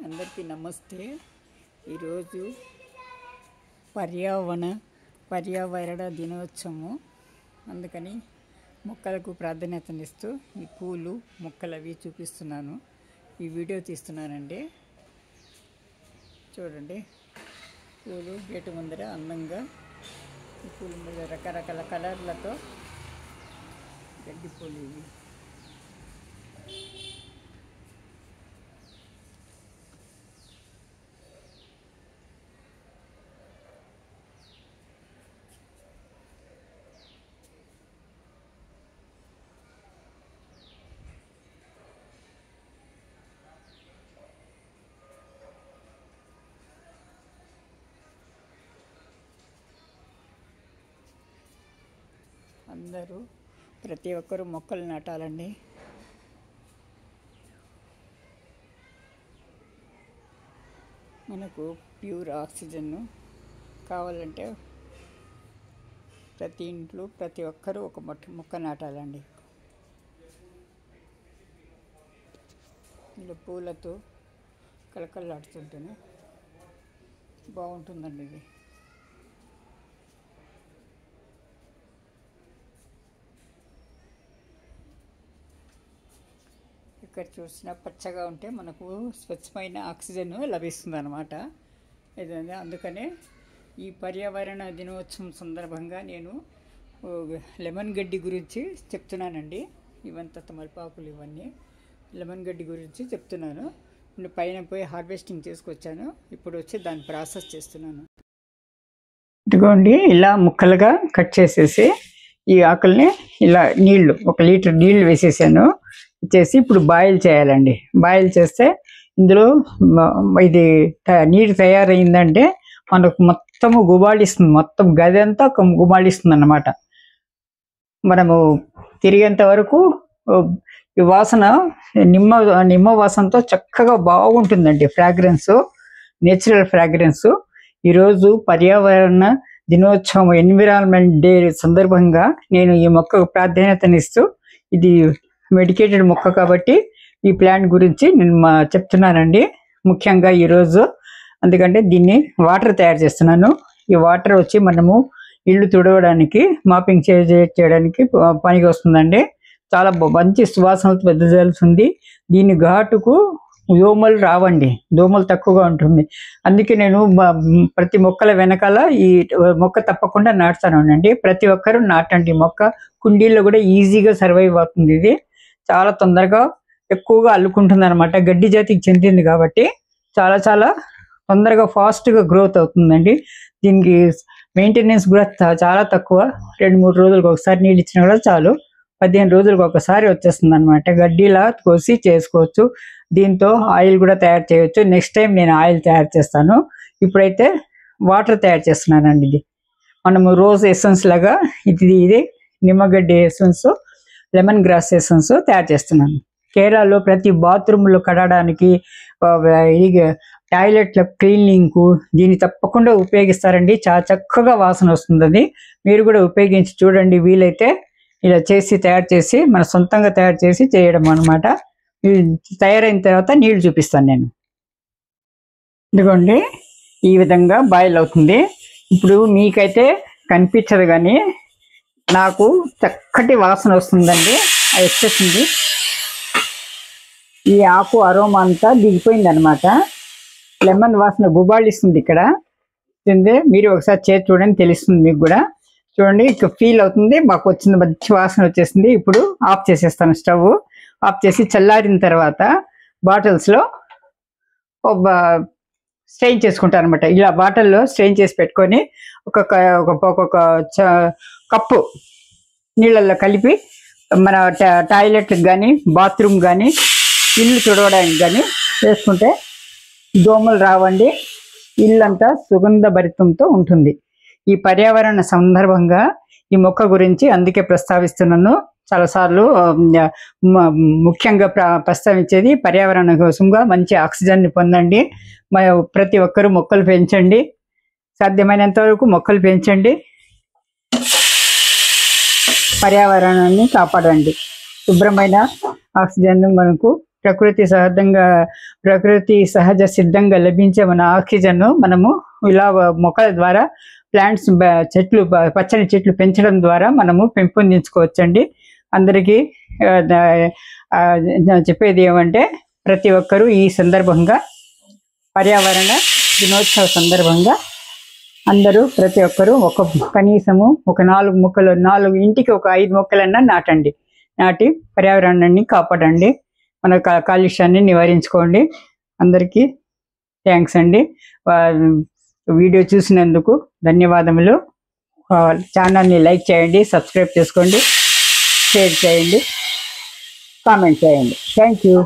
అందరికీ నమస్తే. ఈరోజు పర్యావరణ దినోత్సవము. అందుకని మొక్కలకు ప్రాధాన్యతనిస్తూ ఈ పూలు మొక్కలు అవి చూపిస్తున్నాను. ఈ వీడియో తీస్తున్నానండి. చూడండి, పూలు గేటు ముందర అందంగా ఈ పూల మీద రకరకాల కలర్లతో గడ్డి పూలు ఇవి. అందరూ ప్రతి ఒక్కరూ మొక్కలు నాటాలండి. మనకు ప్యూర్ ఆక్సిజన్ కావాలంటే ప్రతి ఇంట్లో ప్రతి ఒక్కరూ ఒక మొక్క నాటాలండి. ఇలా పూలతో కలకల్లాడుతుంటేనే బాగుంటుందండి ఇది. ఇక్కడ చూసినా పచ్చగా ఉంటే మనకు స్వచ్ఛమైన ఆక్సిజన్ లభిస్తుంది అన్నమాట. ఇదండి, అందుకనే ఈ పర్యావరణ దినోత్సవం సందర్భంగా నేను లెమన్ గడ్డి గురించి చెప్తున్నానండి. ఇవంతా తమలపాకులు ఇవన్నీ లెమన్ గడ్డి గురించి చెప్తున్నాను. నేను పైన పోయి హార్వెస్టింగ్ చేసుకొచ్చాను. ఇప్పుడు వచ్చి దాన్ని ప్రాసెస్ చేస్తున్నాను. ఇదిగోండి, ఇలా ముక్కలుగా కట్ చేసేసి ఈ ఆకుల్ని ఇలా నీళ్లు 1 లీటర్ నీళ్లు వేసేసాను. చేసి ఇప్పుడు బాయిల్ చేయాలండి. బాయిల్ చేస్తే ఇందులో ఇది నీరు తయారైందంటే మనకు మొత్తము గుబాళిస్తుంది. మొత్తం గది అంతా గుబాళిస్తుంది అన్నమాట. మనము తిరిగేంత వరకు ఈ వాసన నిమ్మ వాసనతో చక్కగా బాగుంటుందండి. Fragrance, natural fragrance. ఈరోజు పర్యావరణ దినోత్సవం ఎన్విరాన్మెంట్ డే సందర్భంగా నేను ఈ మొక్కకు ప్రాధాన్యతనిస్తూ, ఇది మెడికేటెడ్ మొక్క కాబట్టి ఈ ప్లాంట్ గురించి నేను చెప్తున్నానండి ముఖ్యంగా ఈరోజు. ఎందుకంటే దీన్ని వాటర్ తయారు చేస్తున్నాను. ఈ వాటర్ వచ్చి మనము ఇల్లు తుడవడానికి, మాపింగ్ చేయడానికి పనికి వస్తుందండి. చాలా మంచి సువాసనలతో వెదజల్లుతుంది. దీని ఘాటుకు దోమలు రావండి, దోమలు తక్కువగా ఉంటుంది. అందుకే నేను ప్రతి మొక్కల వెనకాల ఈ మొక్క తప్పకుండా నాటుతానండి. ప్రతి ఒక్కరూ నాటండి మొక్క. కుండీల్లో కూడా ఈజీగా సర్వైవ్ అవుతుంది. ఇది చాలా తొందరగా ఎక్కువగా అల్లుకుంటుంది అనమాట. గడ్డి జాతికి చెందింది కాబట్టి చాలా తొందరగా ఫాస్ట్గా గ్రోత్ అవుతుందండి. దీనికి మెయింటెనెన్స్ కూడా చాలా తక్కువ. 2-3 రోజులకు ఒకసారి నీళ్ళు ఇచ్చినా కూడా చాలు. 15 రోజులకు ఒకసారి వచ్చేస్తుంది అనమాట. గడ్డిలా కోసి చేసుకోవచ్చు. దీంతో ఆయిల్ కూడా తయారు చేయవచ్చు. నెక్స్ట్ టైం నేను ఆయిల్ తయారు చేస్తాను. ఇప్పుడైతే వాటర్ తయారు చేస్తున్నానండి. ఇది మనము రోజ్ ఎసెన్స్ లాగా ఇది నిమ్మగడ్డి ఎసెన్స్, లెమన్ గ్రాస్ ఎసెన్స్ తయారు చేస్తున్నాను. కేరళలో ప్రతి బాత్రూంలో కడగడానికి, టాయిలెట్ల క్లీనింగ్కు దీన్ని తప్పకుండా ఉపయోగిస్తారండి. చాలా చక్కగా వాసన వస్తుంది. అది మీరు కూడా ఉపయోగించి చూడండి. వీలైతే ఇలా తయారు చేసి మన సొంతంగా తయారు చేసి చేయడం అనమాట. తయారైన తర్వాత నీళ్లు చూపిస్తాను నేను. ఇదిగోండి, ఈ విధంగా బాయిల్ అవుతుంది. ఇప్పుడు మీకైతే కనిపించదు కానీ నాకు చక్కటి వాసన వస్తుందండి. అది వచ్చేసింది. ఈ ఆకు అరోమా అంతా దిగిపోయింది అనమాట. లెమన్ వాసన గుబాళిస్తుంది ఇక్కడ. మీరు ఒకసారి చేసి చూడండి, తెలుస్తుంది మీకు కూడా. చూడండి, ఇక్కడ ఫీల్ అవుతుంది. మాకు వచ్చింది, మంచి వాసన వచ్చేసింది. ఇప్పుడు ఆఫ్ చేసేస్తాను. స్టవ్ ఆఫ్ చేసి చల్లారిన తర్వాత బాటిల్స్లో స్ట్రెయిన్ చేసుకుంటాను అనమాట. ఇలా బాటిల్లో స్ట్రెయిన్ చేసి పెట్టుకొని ఒక్కొక్క కప్పు నీళ్ళల్లో కలిపి మన టాయిలెట్కి కానీ, బాత్రూమ్ కానీ, ఇల్లు తుడవడానికి కానీ వేసుకుంటే దోమలు రావండి. ఇల్లంతా సుగంధభరితంతో ఉంటుంది. ఈ పర్యావరణ సందర్భంగా ఈ మొక్క గురించి అందుకే ప్రస్తావిస్తున్నాను చాలాసార్లు. ముఖ్యంగా ప్రస్తావించేది పర్యావరణ కోసంగా మంచి ఆక్సిజన్ని పొందండి. ప్రతి ఒక్కరూ మొక్కలు పెంచండి. సాధ్యమైనంత వరకు మొక్కలు పెంచండి. పర్యావరణాన్ని కాపాడండి. శుభ్రమైన ఆక్సిజన్ మనకు ప్రకృతి సహజ సిద్ధంగా లభించే మన ఆక్సిజన్ మనము ఇలా మొక్కల ద్వారా ప్లాంట్స్ పచ్చని చెట్లు పెంచడం ద్వారా మనము పెంపొందించుకోవచ్చండి. అందరికీ చెప్పేది ఏమంటే, ప్రతి ఒక్కరూ ఈ సందర్భంగా పర్యావరణ దినోత్సవ సందర్భంగా అందరూ ప్రతి ఒక్కరూ కనీసము ఒక 4 మొక్కలు, 4 ఇంటికి ఒక 5 మొక్కలన్నా నాటి పర్యావరణాన్ని కాపాడండి. మన కాలుష్యాన్ని నివారించుకోండి. అందరికీ థ్యాంక్స్ అండి. వీడియో చూసినందుకు ధన్యవాదములు. ఛానల్ని లైక్ చేయండి, సబ్స్క్రైబ్ చేసుకోండి, షేర్ చేయండి, కామెంట్ చేయండి. Thank you.